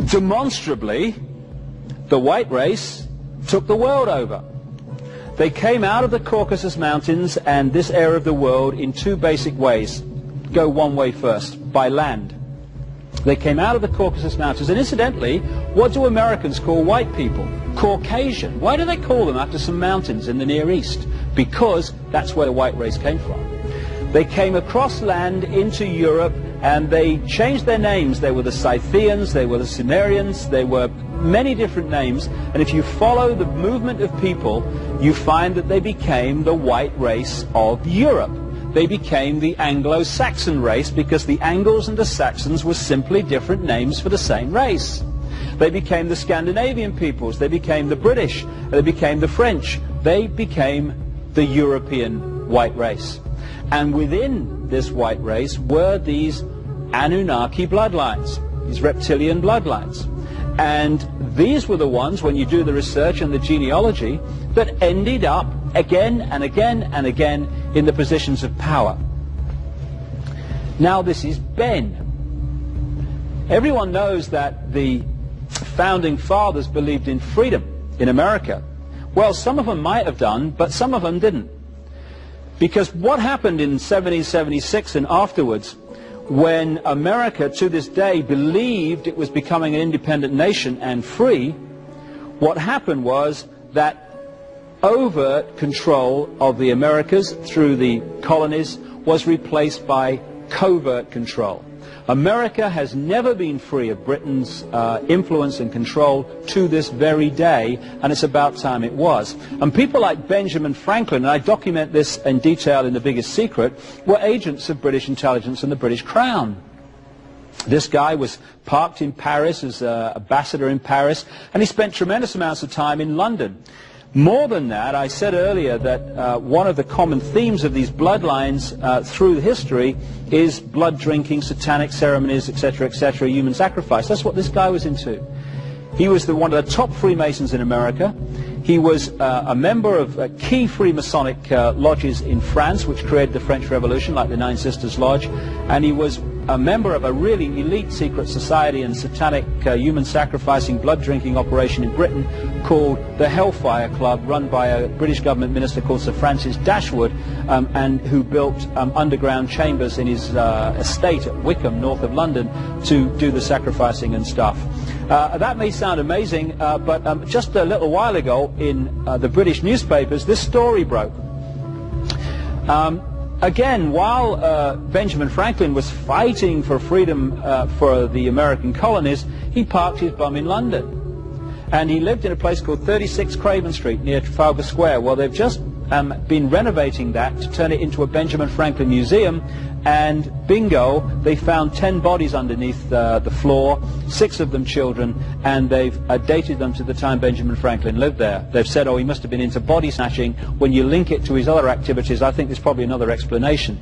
demonstrably, the white race took the world over. They came out of the Caucasus Mountains and this area of the world in two basic ways. Go one way first, by land. They came out of the Caucasus Mountains, and incidentally, what do Americans call white people? Caucasian. Why do they call them after some mountains in the Near East? Because that's where the white race came from. They came across land into Europe, and they changed their names. They were the Scythians, they were the Sumerians, they were many different names, and if you follow the movement of people, you find that they became the white race of Europe. They became the Anglo-Saxon race because the Angles and the Saxons were simply different names for the same race. They became the Scandinavian peoples, they became the British, they became the French, they became the European white race. And within this white race were these Anunnaki bloodlines, these reptilian bloodlines. And these were the ones, when you do the research and the genealogy, that ended up again and again and again in the positions of power. Now this is Ben. Everyone knows that the founding fathers believed in freedom in America. Well, some of them might have done, but some of them didn't. Because what happened in 1776 and afterwards, when America to this day believed it was becoming an independent nation and free, what happened was that overt control of the Americas through the colonies was replaced by covert control. America has never been free of Britain's influence and control to this very day, and it's about time it was. And people like Benjamin Franklin, and I document this in detail in The Biggest Secret, were agents of British intelligence and the British Crown. This guy was parked in Paris as an ambassador in Paris, and he spent tremendous amounts of time in London. More than that, I said earlier that one of the common themes of these bloodlines through history is blood drinking, satanic ceremonies, etc., etc., human sacrifice. That's what this guy was into. He was one of the top Freemasons in America. He was a member of key Freemasonic lodges in France, which created the French Revolution, like the Nine Sisters Lodge, and he was a member of a really elite secret society and satanic human sacrificing, blood drinking operation in Britain called the Hellfire Club, run by a British government minister called Sir Francis Dashwood, and who built underground chambers in his estate at Wickham, north of London, to do the sacrificing and stuff. That may sound amazing, but just a little while ago in the British newspapers, this story broke. Again, while Benjamin Franklin was fighting for freedom for the American colonies, he parked his bum in London. And he lived in a place called 36 Craven Street near Trafalgar Square. Well, they've just been renovating that to turn it into a Benjamin Franklin museum, and bingo, they found 10 bodies underneath the floor, 6 of them children, and they've dated them to the time Benjamin Franklin lived there. They've said, oh, he must have been into body snatching. When you link it to his other activities, I think there's probably another explanation.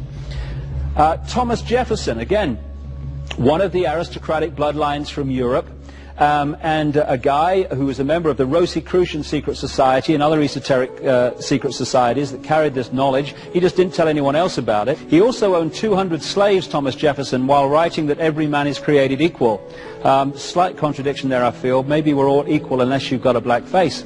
Thomas Jefferson, again, one of the aristocratic bloodlines from Europe, and a guy who was a member of the Rosicrucian secret society and other esoteric secret societies that carried this knowledge. He just didn't tell anyone else about it. He also owned 200 slaves, Thomas Jefferson, while writing that every man is created equal. Slight contradiction there, I feel. Maybe we're all equal unless you've got a black face.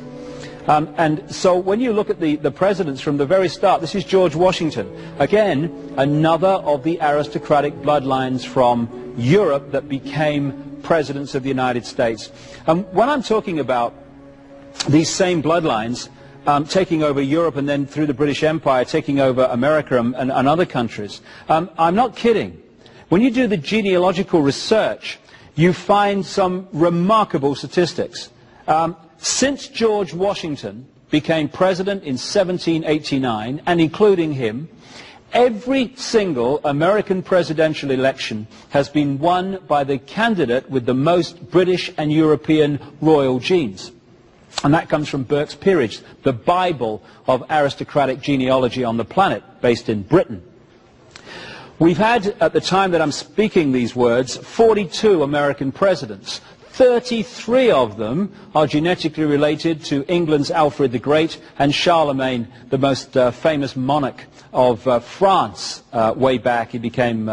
And so when you look at the presidents from the very start, this is George Washington. Again, another of the aristocratic bloodlines from Europe that became presidents of the United States. When I'm talking about these same bloodlines taking over Europe and then through the British Empire taking over America and other countries, I'm not kidding. When you do the genealogical research, you find some remarkable statistics. Since George Washington became president in 1789, and including him, every single American presidential election has been won by the candidate with the most British and European royal genes. And that comes from Burke's Peerage, the Bible of aristocratic genealogy on the planet, based in Britain. We've had, at the time that I'm speaking these words, 42 American presidents. 33 of them are genetically related to England's Alfred the Great and Charlemagne, the most famous monarch of France. Way back, he became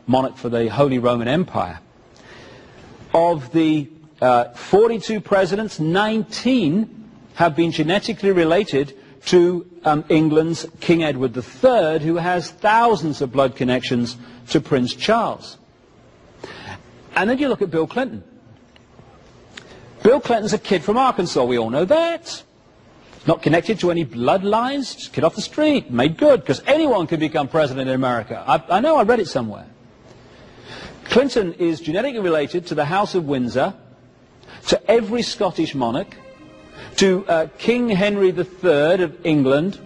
monarch for the Holy Roman Empire. Of the 42 presidents, 19 have been genetically related to England's King Edward III, who has thousands of blood connections to Prince Charles. And then you look at Bill Clinton. Bill Clinton's a kid from Arkansas, we all know that. Not connected to any bloodlines, just a kid off the street, made good, because anyone can become president in America. I know, I read it somewhere. Clinton is genetically related to the House of Windsor, to every Scottish monarch, to King Henry III of England,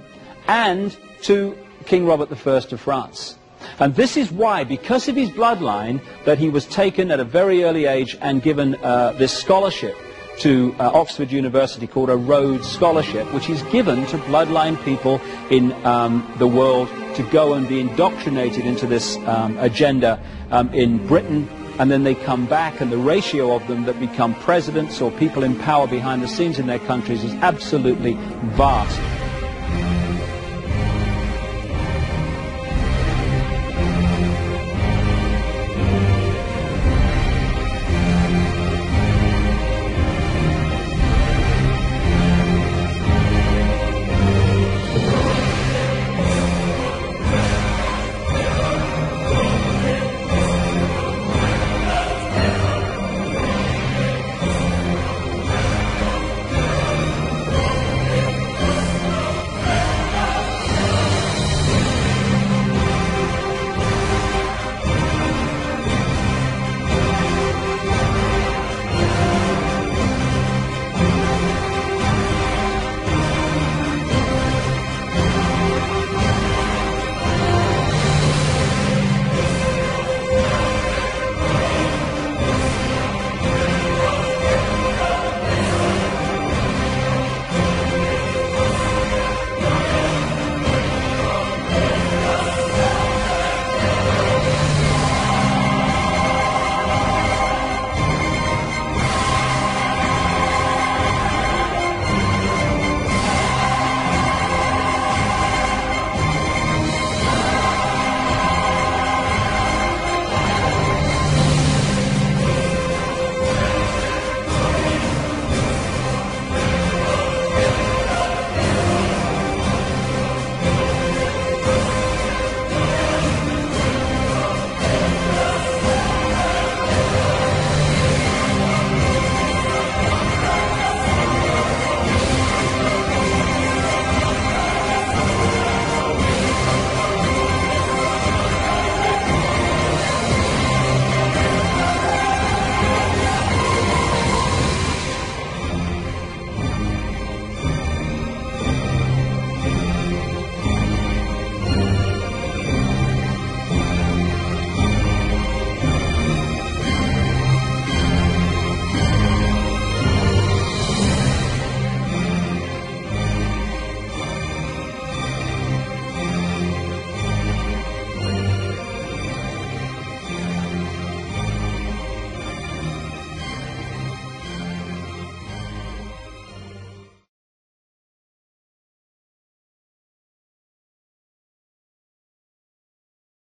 and to King Robert I of France. And this is why, because of his bloodline, that he was taken at a very early age and given this scholarship to Oxford University called a Rhodes Scholarship, which is given to bloodline people in the world to go and be indoctrinated into this agenda in Britain, and then they come back, and the ratio of them that become presidents or people in power behind the scenes in their countries is absolutely vast.